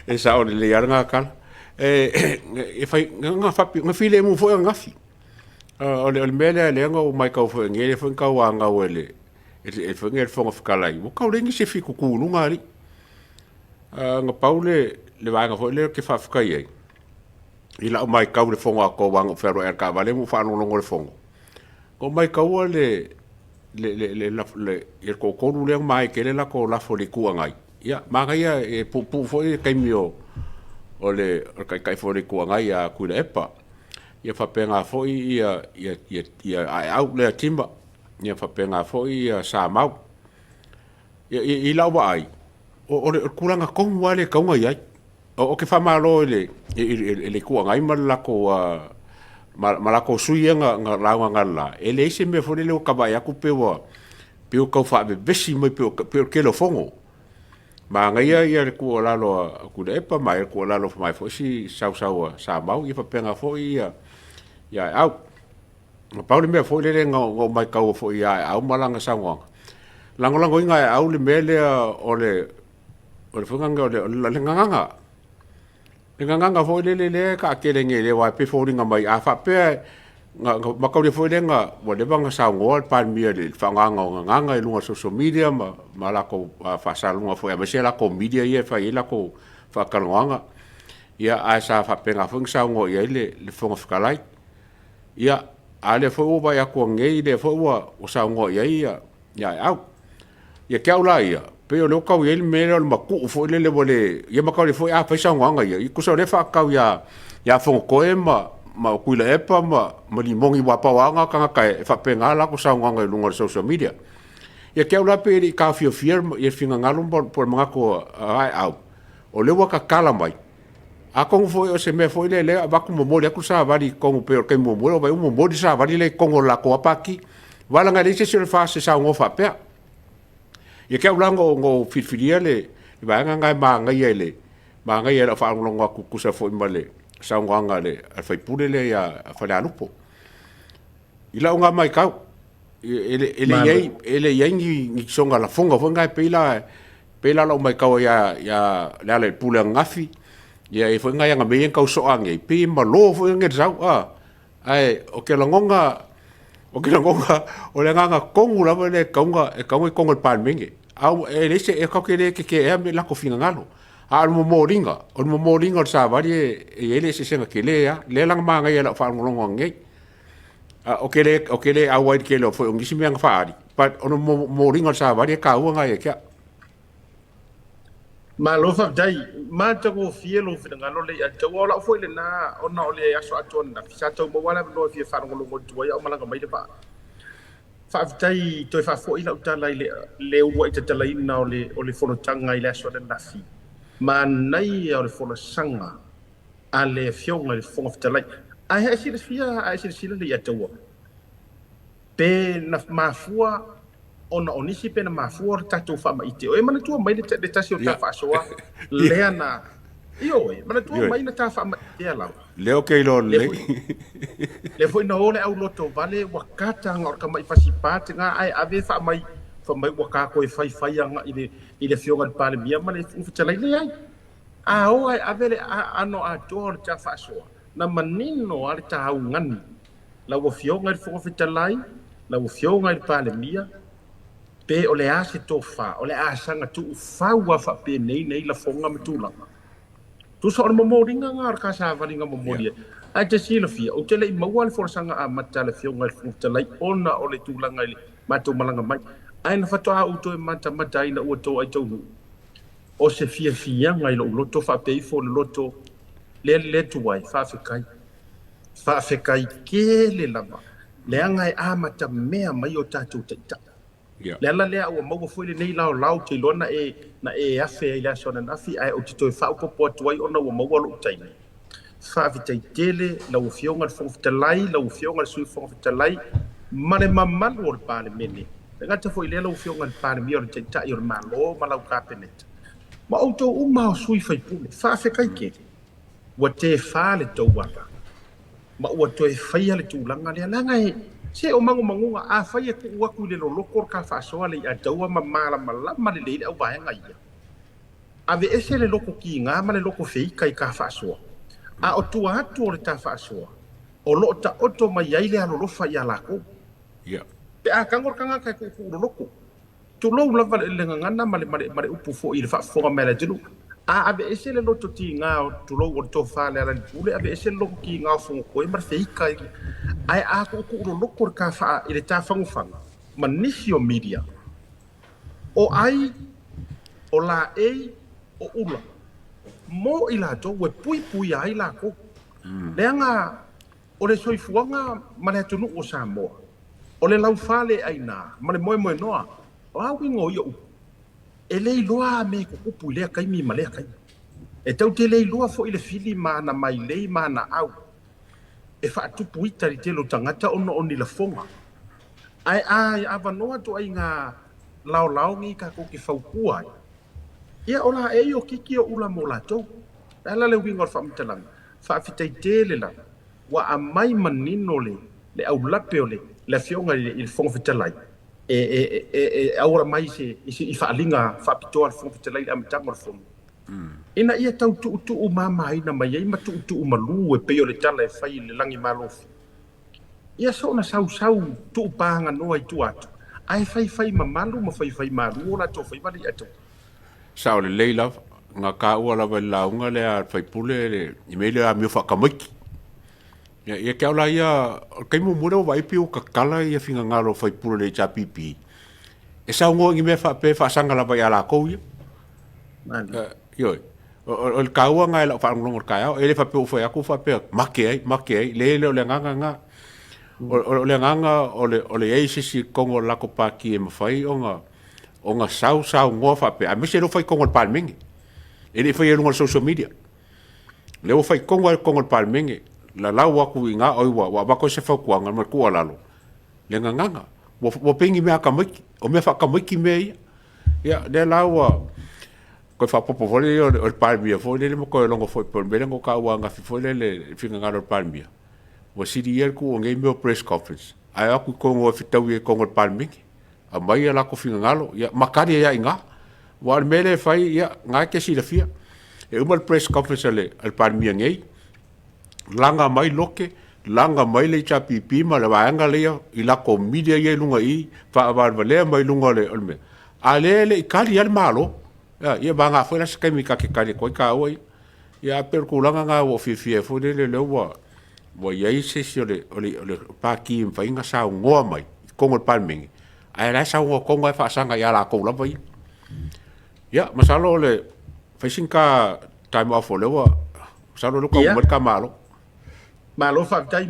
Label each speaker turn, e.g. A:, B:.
A: e sa o le yar nga kala e fai nga fapi nga file mu fo nga fi o le mele le nga o mai ka fo ngele fo ka wa nga wele e fo ngel fo ngafkala i mo ka le ngi se fi ku ku nga ri nga paule le va nga fo le ke fa fka ye ila o mai ka le fo nga ko wa nga fero er ka vale mu fa no ngo le fo o mai ka o le ko ko le mai ke le la ko la fo le ku nga ya ma ga ya e pu fo e kai mio o le kai fo le ku nga ya ku le epa ia fa penga fo ia ai au le timba ia fa penga fo ia sa mau ia la wa ai o le kulanga ko wale ka nga ia o ke fa malo le ku nga i mal la ko ma la ko suia nga la nga la ele se me fo le ka ba ya ku pe ka fa be besi mai pe ke lo fongo ma nga ia ku la lo ku le pa mai ku la lo mai fo si sa mau ia fa penga fo ia ya au pa le me fo le ngo mai ka fo ia au malanga sangwa lango inga au le mele o le fo nga le nganga fo le ka ke le ngele wa pe fo ringa mai a fa pe nga ma ka le fo le nga wa le banga sangwa pa mi le fa nga lunga social media ma la ko fa sa lunga fo ya me se la ko media ia fa ila ko fa ka nga ia a sa fa pe nga fo sangwa ia le fo nga fa lai ia ale fo wa ya ko ngei le fo wa o sa ngo ia au ia ke au la ia pe o lo ka ia me le ma ku fo le vole ia ma ka le fo a fa sa ngo ia i ku so le fa ka ya fo ko e ma ku le epa ma li mongi wa pa wa nga ka fa pe nga la ko sa ngo ia lunga social media ia ke au la pe ri ka fio ia finga ngalo por mga ko ai au o le wa ka kala mai a kongo foi o se me foi le ba ku mo le ku sa vali kongo pe ke mo vai mo di sa vali le kongo la ko apaki wala nga dise se fa se sa ngo fa pe ye ke ulango ngo fitfilia le ba nga ma nga yele ma nga yele fa ngo ku sa foi male sa ngo nga le fa pule le ya fa la lupo ila nga mai ka ele ye ni songa la fonga fonga pe la lo mai ka ya la le pule ngafi ia e foi ngai nga me ka so ange pe ma lo foi nge zau ai o ke langonga o le nga kongu la le konga e konga pan menge au e le se e ka ke e me la ko finga ngalo a mo moringa sa vari e ele se senga ke le ya le lang ma ngai la fa ngolonga nge o ke le a wai ke lo foi ngi simi nga fa ari but o moringa sa vari ka u ngai ke
B: ma lo fa dai ma ta go fielo fi nga lo le ya ta wala fo le na ona o le ya so aton na sa ta mo wala lo fi fa ngolo mo tu ya o mala mai le fa dai to fa fo ila uta lai le wa ita ta lai na o le fo no tanga ila so le na fi ma nai o le fo no sanga a le fio ngai fo of ta lai ai ha si le ya ta wo pe na ma fua ona onisi pena mafua tatu fa mai te o mana tu mai de tasio ta fa soa leana io mana tu mai na ta fa mai te ala
A: leo ke lo
B: le foi no le au loto vale wakata ngor ka mai fasipat nga ai ave fa mai waka ko fai nga ile fionga pale bia mana fu tala ile ai a o ai ave le ano a tor ta fa soa na manino ar ta ngan la wo fionga fu fitalai la wo fionga pale bia pe o le ase tofa o le asanga tu fa wa fa pe nei la fonga mtula tu so mo moringa ngar ka sa valinga mo moria a te silafia o te le mawal forsanga a mata le fionga fu te lai ona o le tulanga ile matu malanga mai ai na fato a uto mata mata ina o to ai to o se fia ngai lo loto fa pe fo loto le tu wai fa fe kai ke le lava le ngai a mata mea mai o tatu te le ala le o mo foi le nei lao te lona na afe ila sona na fi ai o te to fa o po to ai ona o mo lo tai fa vitai tele la o fionga fo fitalai la o fionga su fo fitalai mane mamman o pale mene nga te foi le la o fionga pale mi o te ta i o malo ma la ka penet ma o to o ma sui fai pu fa fe kai ke o te fa le to wa ma o to e fai le tu langa le langa se o mangu a fai e ku aku le loloko ka fa so le a taua mala le le au vai ngai ave ese le loko ki nga ma le loko fei kai ka fa so a o tu atu o le ta fa so o lo ta oto mai ai le alo lo fa ya la ko
A: ya
B: pe a kangor kanga kai ku loloko tu lo la va le ngana ma le upu fo i le fa fo ma le tulu a ave ese le loto ti nga tu lo o to fa le ala pule ave ese lo ki nga fo ko ma fei kai ai a ku loloko ka fa i le ta fangu fanga manisio media o ai o la e o ula mo i la to we pui ai la ko le nga o le soifuanga ma le tunu o Samoa o le lau fale ai na ma le moe noa o a wingo yo e le loa me ko kupu le kai mi ma le kai e tau te le loa fo i le fili ma na mai le ma na au e fa tu pui tari te lo tangata ono oni la fonga ai ava noa to ai nga lao ngi ka ko ki fau kuai ia ola e yo kiki o ula mo la to ala le wingor fa mtalang fa fitai tele la wa amai manino le au lape ole le fionga il fong fitalai aura mai se i fa linga fa pito al fong fitalai am tangor fong ina ia tau tu mama ina mai ai ma tu malu e pe ole tala e fai le langi malofi ia so na sau tu panga no ai tu atu ai fai mamalu ma fai malu la to fai vali atu
A: sao le leila nga ka ua la la unga le a fai pule le i me le a mi fa kamiki ya ke ala ia kai mo mo vai piu ka kala ia finga ngalo fai pule le cha pipi e sa ngo ngi me fa pe fa sanga la vai ala ko ia yo o ka ua nga la fa ngong ka ia ele fa pe fa aku fa pe make le le nga o le nganga o le ei si kongo la ko pa ki e mafai o nga sau ngo fa pe a me se lo fai kongo palmingi ele fai no social media le o fai kongo palmingi la aku inga o wa ba ko se fa kuanga ma ku ala lo le nganga wo pingi me aka miki o me fa ka miki me ya de ko fa popo vole o palmia vole le mo ko longo foi por bele ngo ka wa nga fi vole le finga ngalo palmia wa sidi yer ku ngai me press conference ai aku kongo fitau e kongo palmingi a mai ala ko finga ngalo ya makari ya inga wa mele fai ya nga ke si la fia e uma press conference le al palmia ngai langa mai loke langa mai le cha pipi ma la wanga le i la ko media ye lunga i fa va le mai lunga le olme ale kali al malo ya banga foi la skemi ka ke kali ko ka oi ya per ku langa nga wo fi fo le wa ye se le pa ki fa inga sa ngo mai ko ngol palming ai la sa ngo ko ngoi fa sanga ya la ko la vai ya masalo le fa sinka time off le wa salo lo ko mo ka malo
B: malo fa tai